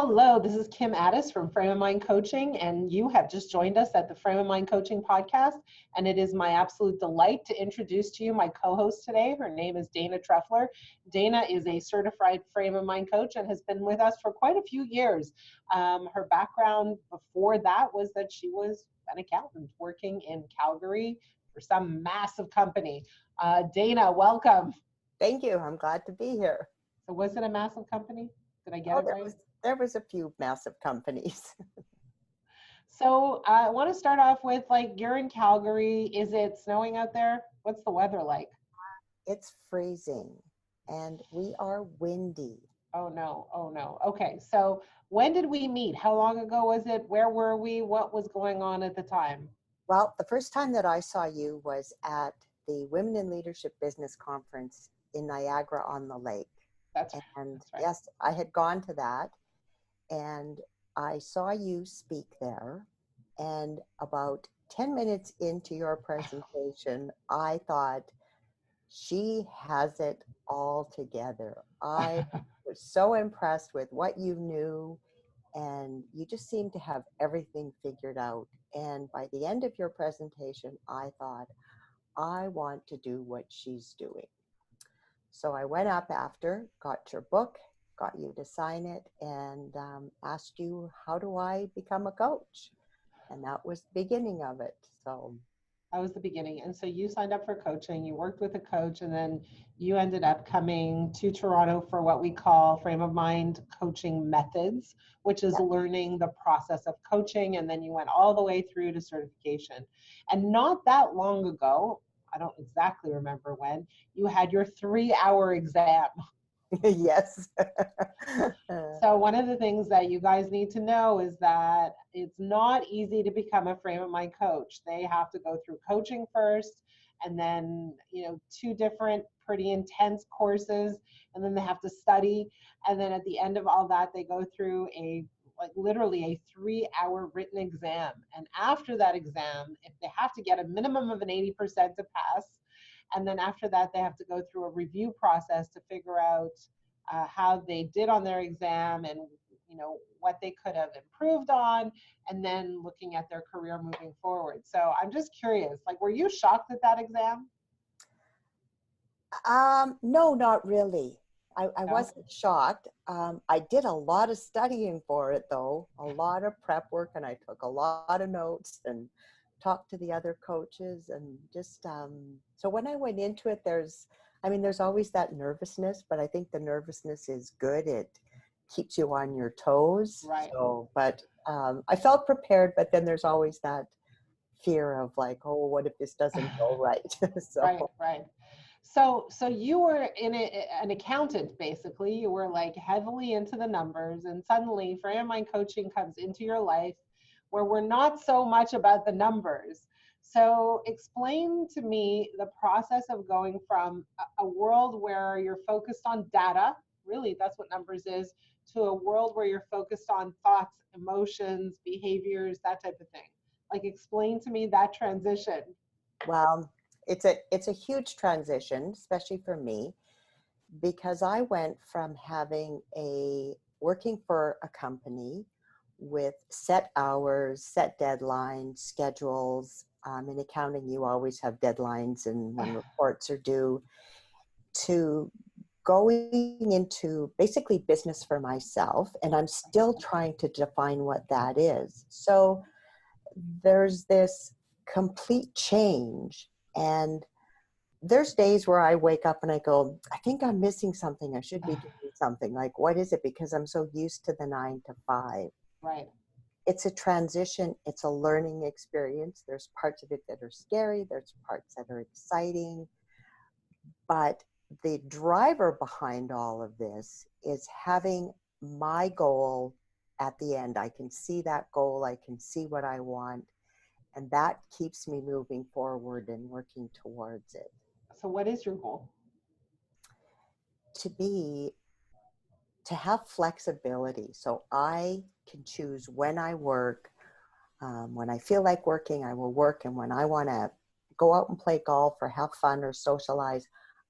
hello. This is Kim Ades from Frame of Mind Coaching, and you have just joined us at the Frame of Mind Coaching podcast. And it is my absolute delight to introduce to you my co-host today. Her name is Dana Treffler. Dana is a certified Frame of Mind coach and has been with us for quite a few years. Her background before that was that she was an accountant working in Calgary for some massive company. Dana, welcome. Thank you. I'm glad to be here. So was it a massive company? Did I get it right? There was a few massive companies. So I want to start off with, like, you're in Calgary. Is it snowing out there? What's the weather like? It's freezing and we are windy. Oh no, oh no. Okay, so when did we meet? How long ago was it? Where were we? What was going on at the time? Well, the first time that I saw you was at the Women in Leadership Business Conference in Niagara-on-the-Lake. That's right. Right. Yes, I had gone to that and I saw you speak there. And about 10 minutes into your presentation, I thought, she has it all together. I was so impressed with what you knew, and you just seemed to have everything figured out. And by the end of your presentation, I thought, I want to do what she's doing. So I went up after, got your book, got you to sign it, and asked you, how do I become a coach? And that was the beginning of it. So that was the beginning. And so you signed up for coaching, you worked with a coach, and then you ended up coming to Toronto for what we call Frame of Mind Coaching Methods, which is learning the process of coaching. And then you went all the way through to certification. And not that long ago, I don't exactly remember when, you had your 3-hour exam. Yes. So one of the things that you guys need to know is that it's not easy to become a Frame of Mind coach. They have to go through coaching first, and then, 2 different pretty intense courses, and then they have to study. And then at the end of all that, they go through literally a 3-hour written exam. And after that exam, if they have to get a minimum of an 80% to pass, and then after that, they have to go through a review process to figure out how they did on their exam and, what they could have improved on, and then looking at their career moving forward. So I'm just curious, were you shocked at that exam? No, not really. I No? wasn't shocked. I did a lot of studying for it, though, a lot of prep work, and I took a lot of notes and talked to the other coaches, and just so when I went into it, there's always that nervousness, but I think the nervousness is good. It keeps you on your toes. Right. So, but I felt prepared, but then there's always that fear of what if this doesn't go right? So. Right. So you were an accountant, basically. You were heavily into the numbers, and suddenly Frame of Mind Coaching comes into your life where we're not so much about the numbers. So explain to me the process of going from a world where you're focused on data, really that's what numbers is, to a world where you're focused on thoughts, emotions, behaviors, that type of thing. Explain to me that transition. Well, it's a huge transition, especially for me, because I went from working for a company with set hours, set deadlines, schedules. In accounting, you always have deadlines and when reports are due, to going into basically business for myself. And I'm still trying to define what that is. So there's this complete change. And there's days where I wake up and I go, I think I'm missing something. I should be doing something. What is it? Because I'm so used to the 9 to 5. Right. It's a transition. It's a learning experience. There's parts of it that are scary. There's parts that are exciting. But the driver behind all of this is having my goal at the end. I can see that goal. I can see what I want. And that keeps me moving forward and working towards it. So what is your goal? To have flexibility. So I can choose when I work. When I feel like working, I will work. And when I want to go out and play golf or have fun or socialize,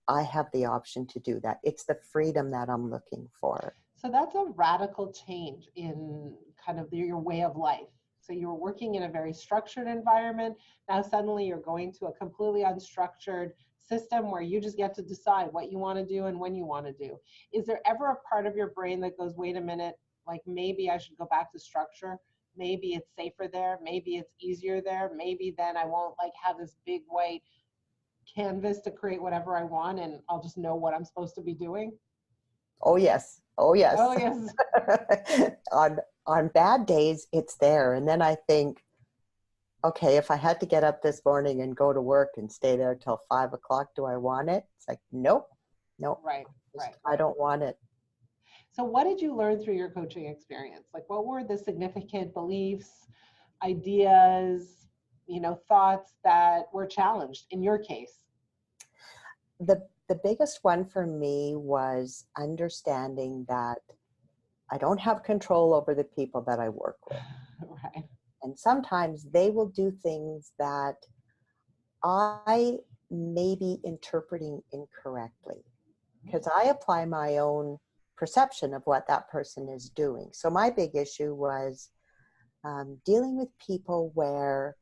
I have the option to do that. It's the freedom that I'm looking for. So that's a radical change in kind of your way of life. So you were working in a very structured environment. Now suddenly you're going to a completely unstructured system where you just get to decide what you want to do and when you want to do. Is there ever a part of your brain that goes, wait a minute, like maybe I should go back to structure? Maybe it's safer there. Maybe it's easier there. Maybe then I won't like have this big white canvas to create whatever I want and I'll just know what I'm supposed to be doing. Oh yes. Oh Oh yes. yes. On bad days, it's there. And then I think, okay, if I had to get up this morning and go to work and stay there till 5 o'clock, do I want it? It's like, nope, nope, Right, right, I right. don't want it. So what did you learn through your coaching experience? Like what were the significant beliefs, ideas, thoughts that were challenged in your case? The biggest one for me was understanding that I don't have control over the people that I work with. Right. And sometimes they will do things that I may be interpreting incorrectly because I apply my own perception of what that person is doing. So my big issue was dealing with people where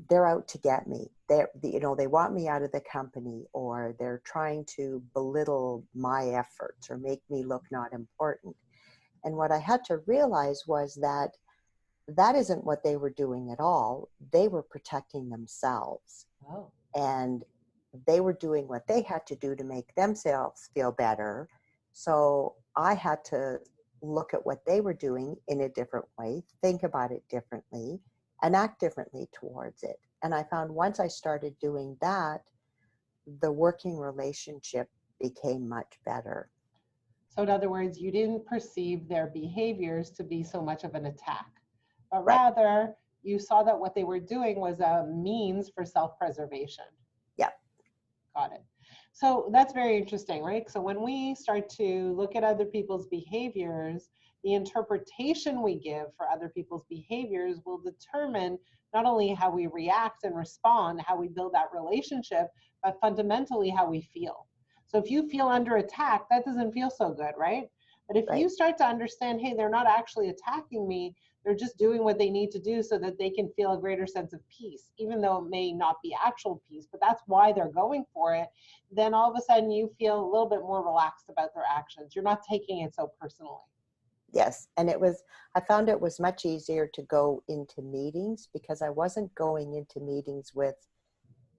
they're out to get me. They want me out of the company, or they're trying to belittle my efforts or make me look not important. And what I had to realize was that that isn't what they were doing at all. They were protecting themselves. Oh. And they were doing what they had to do to make themselves feel better. So I had to look at what they were doing in a different way, think about it differently, and act differently towards it. And I found once I started doing that, the working relationship became much better. So in other words, you didn't perceive their behaviors to be so much of an attack, but Right. rather you saw that what they were doing was a means for self-preservation. Yeah. Got it. So that's very interesting, right? So when we start to look at other people's behaviors, the interpretation we give for other people's behaviors will determine not only how we react and respond, how we build that relationship, but fundamentally how we feel. So if you feel under attack, that doesn't feel so good, right? But if Right. you start to understand, hey, they're not actually attacking me, they're just doing what they need to do so that they can feel a greater sense of peace, even though it may not be actual peace, but that's why they're going for it. Then all of a sudden you feel a little bit more relaxed about their actions. You're not taking it so personally. Yes. And I found it was much easier to go into meetings because I wasn't going into meetings with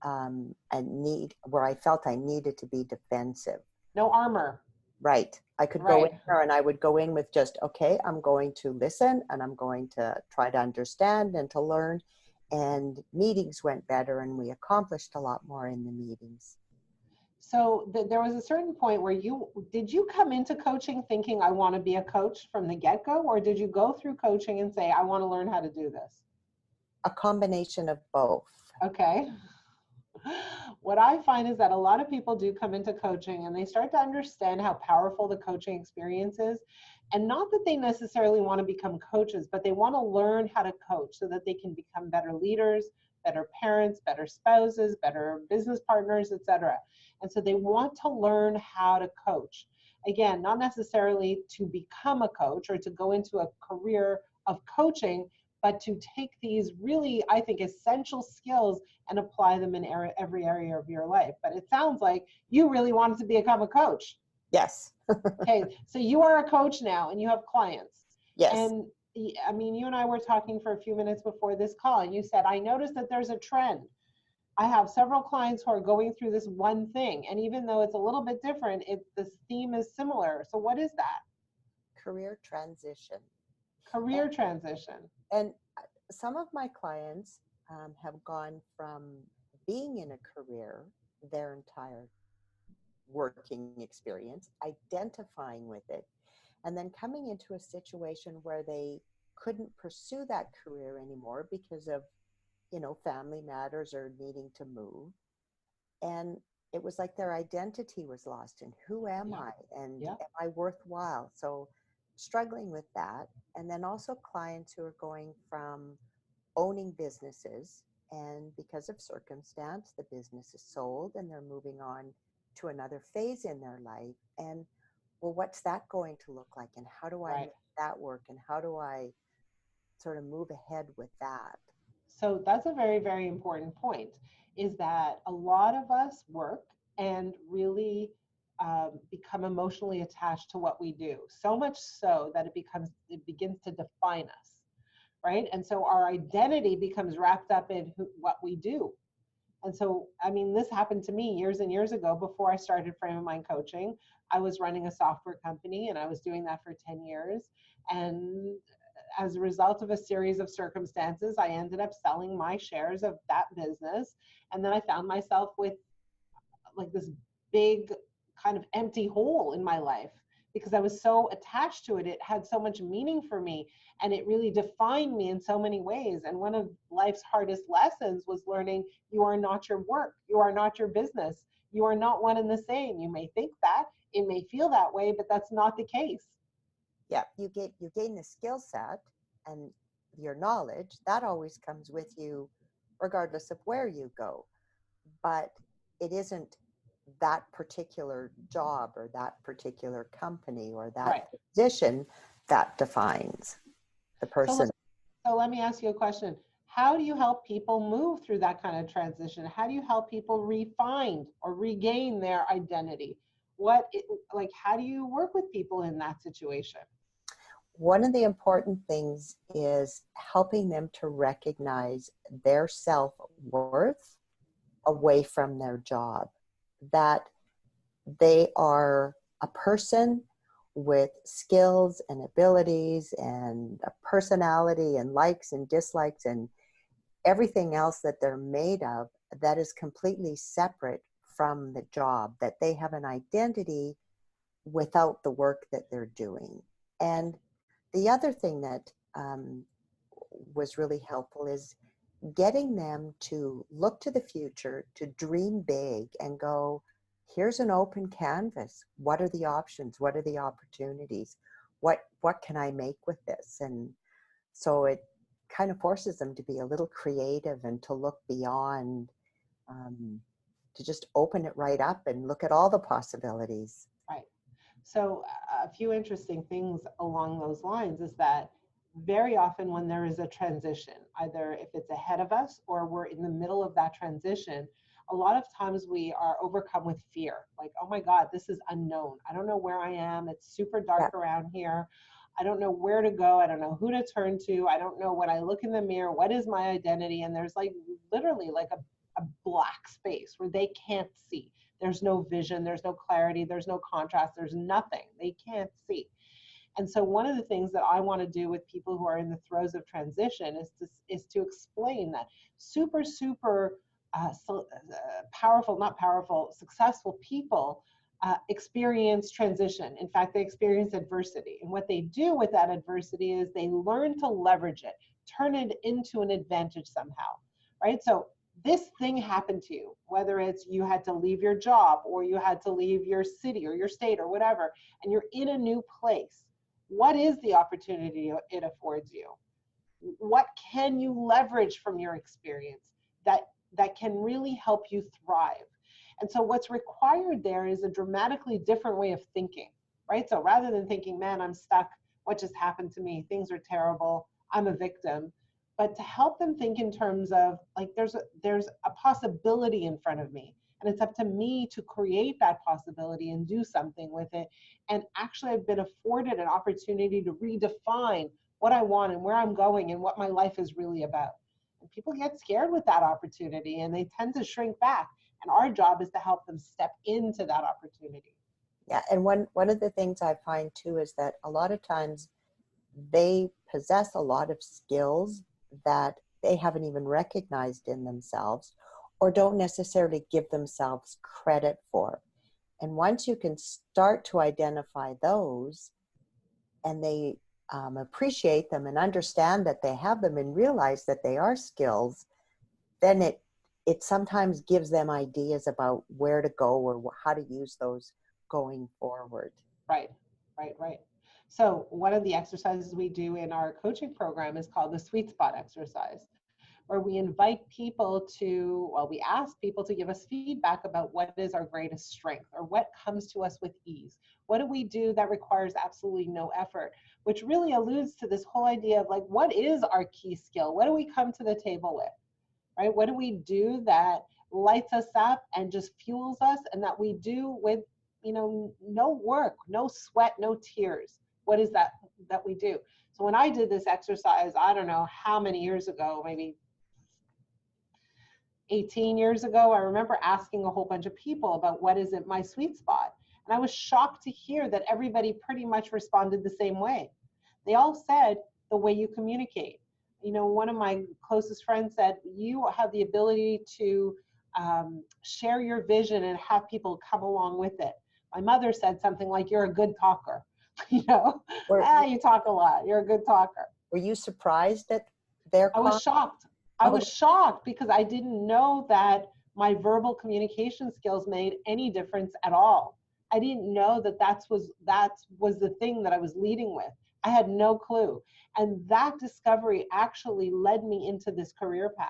a need where I felt I needed to be defensive. No armor. Right. I could go in Right. there and I would go in with just, okay, I'm going to listen and I'm going to try to understand and to learn. And meetings went better and we accomplished a lot more in the meetings. So there was a certain point where did you come into coaching thinking I want to be a coach from the get-go, or did you go through coaching and say I want to learn how to do this? A combination of both. Okay. What I find is that a lot of people do come into coaching and they start to understand how powerful the coaching experience is. And not that they necessarily want to become coaches, but they want to learn how to coach so that they can become better leaders, better parents, better spouses, better business partners, etc. And so they want to learn how to coach. Again, not necessarily to become a coach or to go into a career of coaching, but to take these really, I think, essential skills and apply them in every area of your life. But it sounds like you really wanted to become a coach. Yes. Okay, so you are a coach now and you have clients. Yes. And I mean, you and I were talking for a few minutes before this call, and you said, I noticed that there's a trend. I have several clients who are going through this one thing. And even though it's a little bit different, the theme is similar. So what is that? Career transition. Career transition. And some of my clients have gone from being in a career their entire working experience, identifying with it, and then coming into a situation where they couldn't pursue that career anymore because of, family matters or needing to move. And it was like their identity was lost. And who am Yeah. I? And Yeah. am I worthwhile? So struggling with that. And then also clients who are going from owning businesses, and because of circumstance the business is sold and they're moving on to another phase in their life, and well, what's that going to look like? And how do I Right. make that work? And how do I sort of move ahead with that? So that's a very, very important point, is that a lot of us work and really become emotionally attached to what we do, so much so that it begins to define us, right? And so our identity becomes wrapped up in what we do. And so, I mean, this happened to me years and years ago before I started Frame of Mind Coaching. I was running a software company and I was doing that for 10 years. And as a result of a series of circumstances, I ended up selling my shares of that business. And then I found myself with like this big kind of empty hole in my life because I was so attached to it. It had so much meaning for me and it really defined me in so many ways. And one of life's hardest lessons was learning you are not your work, you are not your business, you are not one and the same. You may think that, it may feel that way, but that's not the case. Yeah, you gain the skill set and your knowledge that always comes with you regardless of where you go, but it isn't that particular job or that particular company or that Right. position that defines the So person. So let me ask you a question. How do you help people move through that kind of transition? How do you help people refine or regain their identity? How do you work with people in that situation? One of the important things is helping them to recognize their self-worth away from their job, that they are a person with skills and abilities and a personality and likes and dislikes and everything else that they're made of that is completely separate from the job, that they have an identity without the work that they're doing. And the other thing that was really helpful is getting them to look to the future, to dream big and go, here's an open canvas. What are the options? What are the opportunities? What can I make with this? And so it kind of forces them to be a little creative and to look beyond, to just open it right up and look at all the possibilities. Right. So a few interesting things along those lines is that very often when there is a transition, either if it's ahead of us or we're in the middle of that transition, a lot of times we are overcome with fear. Like, oh my God, this is unknown. I don't know where I am. It's super Yeah. dark around here. I don't know where to go. I don't know who to turn to. I don't know when I look in the mirror, what is my identity? And there's like literally like a black space where they can't see. There's no vision, there's no clarity, there's no contrast, there's nothing. They can't see. And so one of the things that I want to do with people who are in the throes of transition is to explain that super powerful, not powerful, successful people experience transition. In fact, they experience adversity. And what they do with that adversity is they learn to leverage it, turn it into an advantage somehow, right? So this thing happened to you, whether it's you had to leave your job or you had to leave your city or your state or whatever, and you're in a new place. What is the opportunity it affords you? What can you leverage from your experience that can really help you thrive? And so what's required there is a dramatically different way of thinking, right? So rather than thinking, man, I'm stuck, what just happened to me? Things are terrible, I'm a victim. But to help them think in terms of like there's a possibility in front of me. And it's up to me to create that possibility and do something with it. And actually I've been afforded an opportunity to redefine what I want and where I'm going and what my life is really about. And people get scared with that opportunity and they tend to shrink back. And our job is to help them step into that opportunity. Yeah, and one of the things I find too is that a lot of times they possess a lot of skills that they haven't even recognized in themselves or don't necessarily give themselves credit for. And once you can start to identify those and they appreciate them and understand that they have them and realize that they are skills, then it sometimes gives them ideas about where to go or how to use those going forward. Right, right. So one of the exercises we do in our coaching program is called the sweet spot exercise, where we invite people to, well, we ask people to give us feedback about what is our greatest strength or what comes to us with ease. What do we do that requires absolutely no effort? Which really alludes to this whole idea of like, what is our key skill? What do we come to the table with, right? What do we do that lights us up and just fuels us, and that we do with, no work, no sweat, no tears? What is that we do? So when I did this exercise, I don't know how many years ago, maybe 18 years ago, I remember asking a whole bunch of people about what is it my sweet spot. And I was shocked to hear that everybody pretty much responded the same way. They all said the way you communicate. One of my closest friends said, you have the ability to share your vision and have people come along with it. My mother said something like, you're a good talker. You talk a lot. You're a good talker. Were you surprised at their comment? I was shocked. I was shocked because I didn't know that my verbal communication skills made any difference at all. I didn't know that was the thing that I was leading with. I had no clue. And that discovery actually led me into this career path.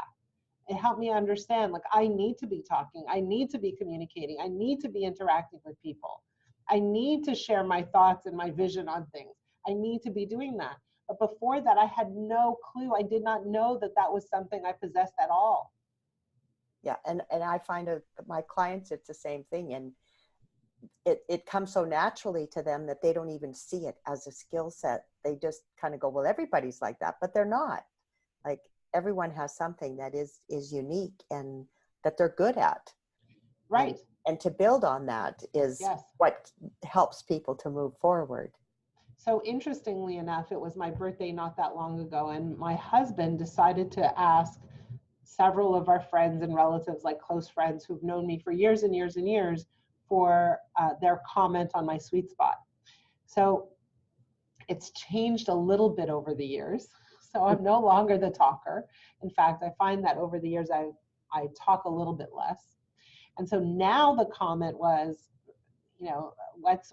It helped me understand, like, I need to be talking. I need to be communicating. I need to be interacting with people. I need to share my thoughts and my vision on things. I need to be doing that. But before that, I had no clue. I did not know that was something I possessed at all. Yeah, and I find my clients, it's the same thing. And it comes so naturally to them that they don't even see it as a skill set. They just kind of go, well, everybody's like that, but they're not. Like, everyone has something that is unique and that they're good at. Right. And to build on that is what helps people to move forward. So interestingly enough, it was my birthday not that long ago, and my husband decided to ask several of our friends and relatives, like close friends who've known me for years and years and years, for their comment on my sweet spot. So it's changed a little bit over the years. So I'm no longer the talker. In fact, I find that over the years, I talk a little bit less. And so now the comment was,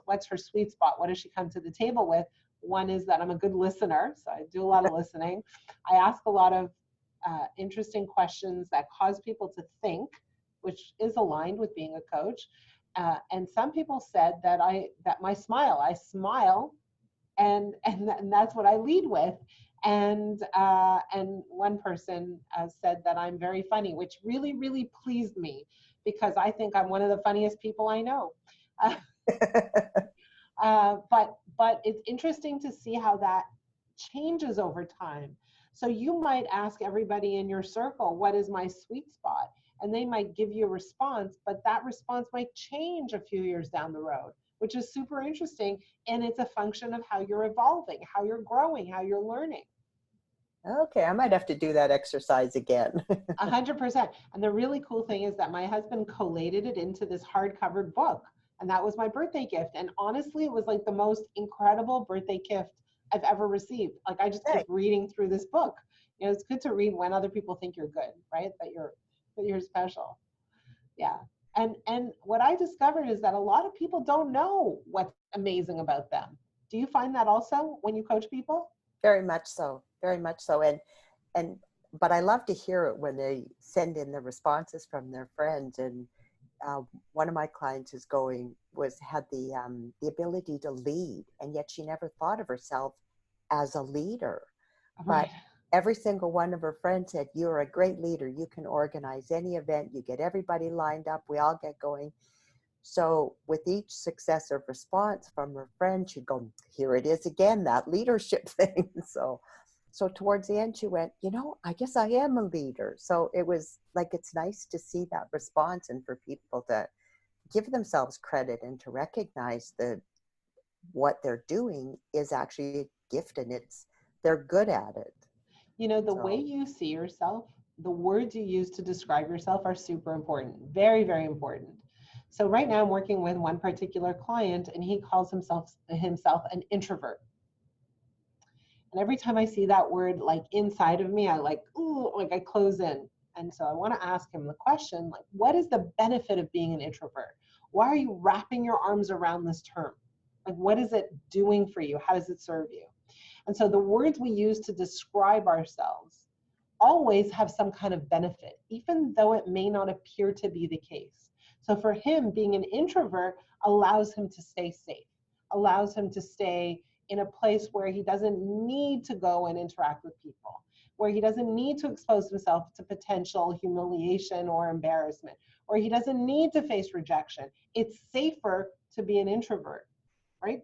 what's her sweet spot? What does she come to the table with? One is that I'm a good listener. So I do a lot of listening. I ask a lot of interesting questions that cause people to think, which is aligned with being a coach. And some people said that my smile, I smile, and that's what I lead with. And one person said that I'm very funny, which really, really pleased me, because I think I'm one of the funniest people I know. But it's interesting to see how that changes over time. So you might ask everybody in your circle, what is my sweet spot? And they might give you a response, but that response might change a few years down the road, which is super interesting. And it's a function of how you're evolving, how you're growing, how you're learning. Okay, I might have to do that exercise again. 100%. And the really cool thing is that my husband collated it into this hardcover book. And that was my birthday gift. And honestly, it was like the most incredible birthday gift I've ever received. Like, I just keep reading through this book. It's good to read when other people think you're good, right? That you're special. Yeah. And what I discovered is that a lot of people don't know what's amazing about them. Do you find that also when you coach people? Very much so. Very much so. But I love to hear it when they send in the responses from their friends. And one of my clients had the ability to lead, and yet she never thought of herself as a leader. Right. But every single one of her friends said, you're a great leader. You can organize any event. You get everybody lined up. We all get going. So with each successive response from her friend, she'd go, here it is again, that leadership thing. So towards the end, she went, I guess I am a leader. So it was like, it's nice to see that response and for people to give themselves credit and to recognize that what they're doing is actually a gift, and they're good at it. The way you see yourself, the words you use to describe yourself are super important. Very, very important. So right now I'm working with one particular client, and he calls himself an introvert. And every time I see that word, like, inside of me, I I close in. And so I want to ask him the question, like, what is the benefit of being an introvert? Why are you wrapping your arms around this term? Like, what is it doing for you? How does it serve you? And so the words we use to describe ourselves always have some kind of benefit, even though it may not appear to be the case. So for him, being an introvert allows him to stay safe, allows him to stay in a place where he doesn't need to go and interact with people, where he doesn't need to expose himself to potential humiliation or embarrassment, or he doesn't need to face rejection. It's safer to be an introvert, right?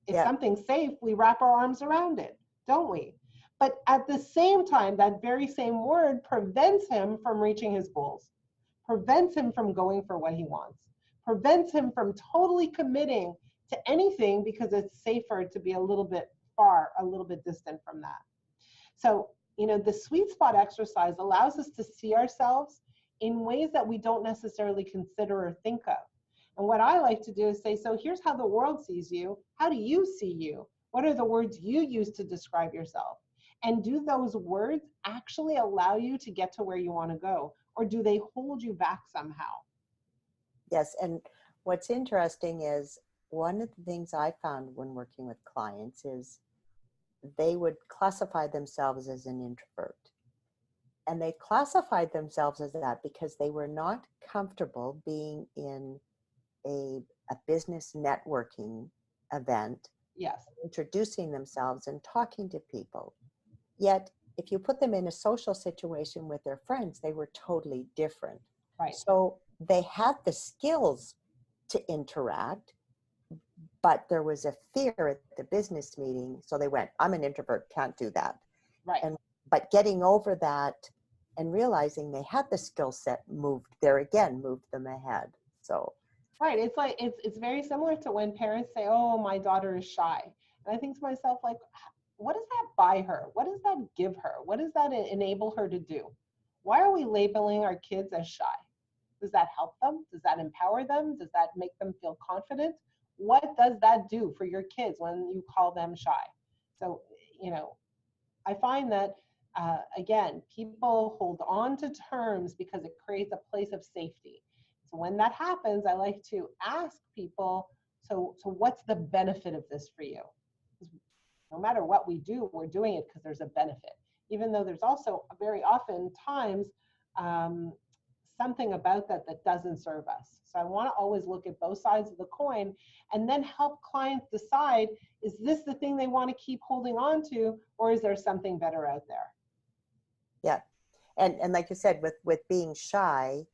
If Yeah. something's safe, we wrap our arms around it, don't we? But at the same time, that very same word prevents him from reaching his goals, prevents him from going for what he wants, prevents him from totally committing to anything because it's safer to be a little bit far, a little bit distant from that. So, the sweet spot exercise allows us to see ourselves in ways that we don't necessarily consider or think of. And what I like to do is say, so here's how the world sees you. How do you see you? What are the words you use to describe yourself? And do those words actually allow you to get to where you want to go? Or do they hold you back somehow? Yes. And what's interesting is one of the things I found when working with clients is they would classify themselves as an introvert. And they classified themselves as that because they were not comfortable being in a business networking event, Yes. introducing themselves and talking to people. Yet, if you put them in a social situation with their friends, they were totally different. Right. So they had the skills to interact, but there was a fear at the business meeting. So they went, I'm an introvert, can't do that. Right. But getting over that and realizing they had the skill set moved them ahead. So right. It's like it's very similar to when parents say, "Oh, my daughter is shy," and I think to myself, like, what does that buy her? What does that give her? What does that enable her to do? Why are we labeling our kids as shy? Does that help them? Does that empower them? Does that make them feel confident? What does that do for your kids when you call them shy? So, I find that, again, people hold on to terms because it creates a place of safety. So when that happens, I like to ask people, so what's the benefit of this for you? No matter what we do, we're doing it because there's a benefit, even though there's also very often times something about that doesn't serve us. So I want to always look at both sides of the coin and then help clients decide, is this the thing they want to keep holding on to, or is there something better out there? yeah. And like you said, with being shy,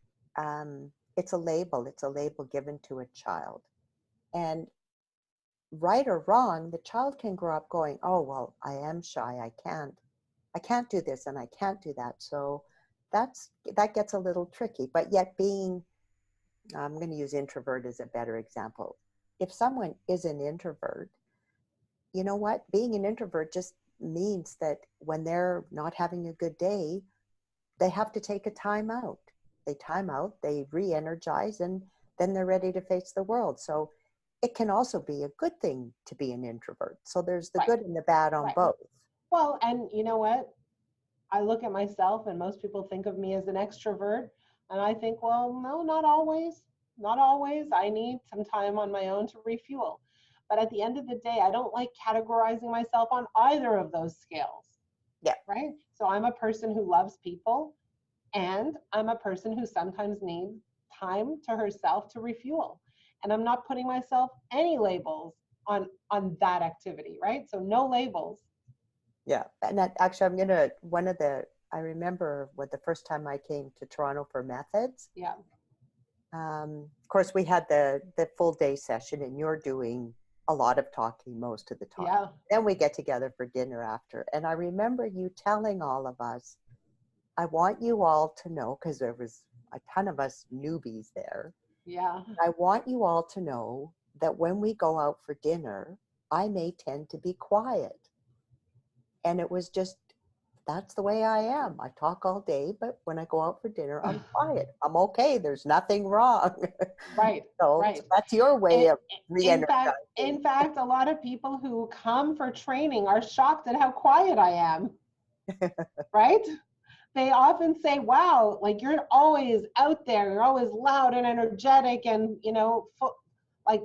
it's a label. It's a label given to a child. And right or wrong, the child can grow up going, oh, well, I am shy. I can't do this and I can't do that. So that gets a little tricky. But yet I'm going to use introvert as a better example. If someone is an introvert, you know what? Being an introvert just means that when they're not having a good day, they have to take a time out. They time out, they re-energize, and then they're ready to face the world. So it can also be a good thing to be an introvert. So there's the good and the bad on both. Well, and you know what? I look at myself and most people think of me as an extrovert. And I think, well, no, not always. Not always. I need some time on my own to refuel. But at the end of the day, I don't like categorizing myself on either of those scales. Yeah. Right? So I'm a person who loves people, and I'm a person who sometimes needs time to herself to refuel. And I'm not putting myself any labels on that activity, right? So no labels. Yeah. And actually, I remember the first time I came to Toronto for Methods. Yeah. Of course, we had the full day session, and you're doing a lot of talking most of the time. Yeah. Then we get together for dinner after. And I remember you telling all of us, I want you all to know, because there was a ton of us newbies there. Yeah. I want you all to know that when we go out for dinner, I may tend to be quiet. And it was just, that's the way I am. I talk all day, but when I go out for dinner, I'm quiet. I'm okay. There's nothing wrong. Right. So right. that's your way of re-energizing. In fact, a lot of people who come for training are shocked at how quiet I am. Right? They often say, wow, like you're always out there. You're always loud and energetic and, like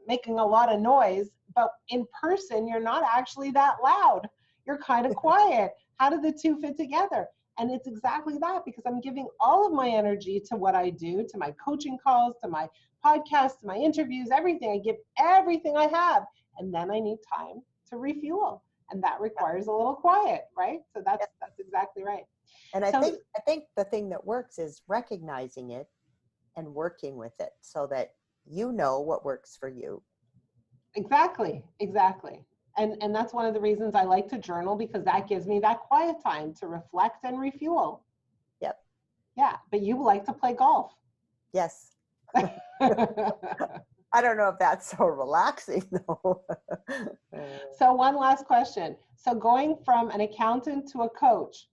making a lot of noise. But in person, you're not actually that loud. You're kind of quiet. How do the two fit together? And it's exactly that, because I'm giving all of my energy to what I do, to my coaching calls, to my podcasts, to my interviews, everything. I give everything I have. And then I need time to refuel. And that requires a little quiet, right? So Yeah. that's exactly right. And I So think the thing that works is recognizing it and working with it so that you know what works for you. exactly, exactly. And that's one of the reasons I like to journal, because that gives me that quiet time to reflect and refuel. Yep. Yeah, but you like to play golf. Yes. I don't know if that's so relaxing though. So one last question. So going from an accountant to a coach,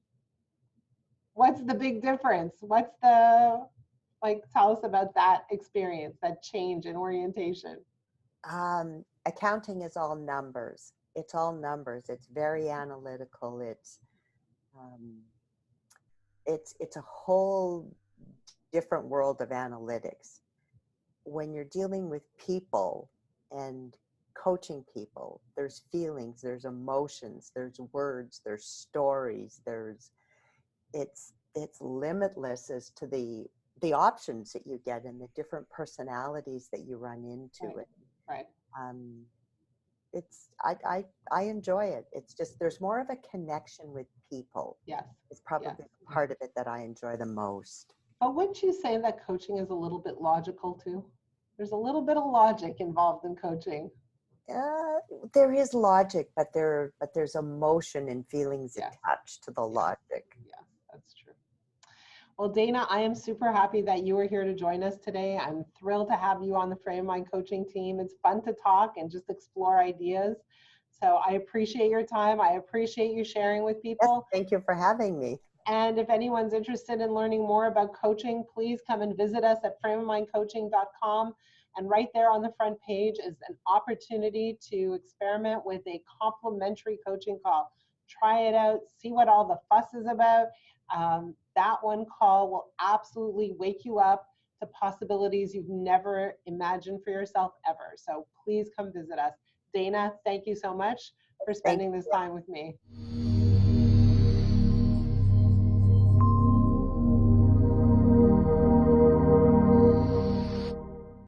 what's the big difference? What's the, like, tell us about that experience, that change in orientation. Accounting is all numbers. It's all numbers. It's very analytical. Um, it's a whole different world of analytics. When you're dealing with people and coaching people, there's feelings, there's emotions, there's words, there's stories, it's limitless as to the options that you get and the different personalities that you run into. Right. It. Right. It's I enjoy it. It's just there's more of a connection with people. Yes. It's probably Yes. the part of it that I enjoy the most. But wouldn't you say that coaching is a little bit logical too? There's a little bit of logic involved in coaching. There is logic, but there's emotion and feelings Yes. attached to the logic. Yes, that's true. Well, Dana, I am super happy that you were here to join us today. I'm thrilled to have you on the Frame of Mind coaching team. It's fun to talk and just explore ideas. So I appreciate your time. I appreciate you sharing with people. Yes, thank you for having me. And if anyone's interested in learning more about coaching, please come and visit us at frameofmindcoaching.com. And right there on the front page is an opportunity to experiment with a complimentary coaching call. Try it out, see what all the fuss is about. That one call will absolutely wake you up to possibilities you've never imagined for yourself ever. So please come visit us. Dana, thank you so much for spending this time with me.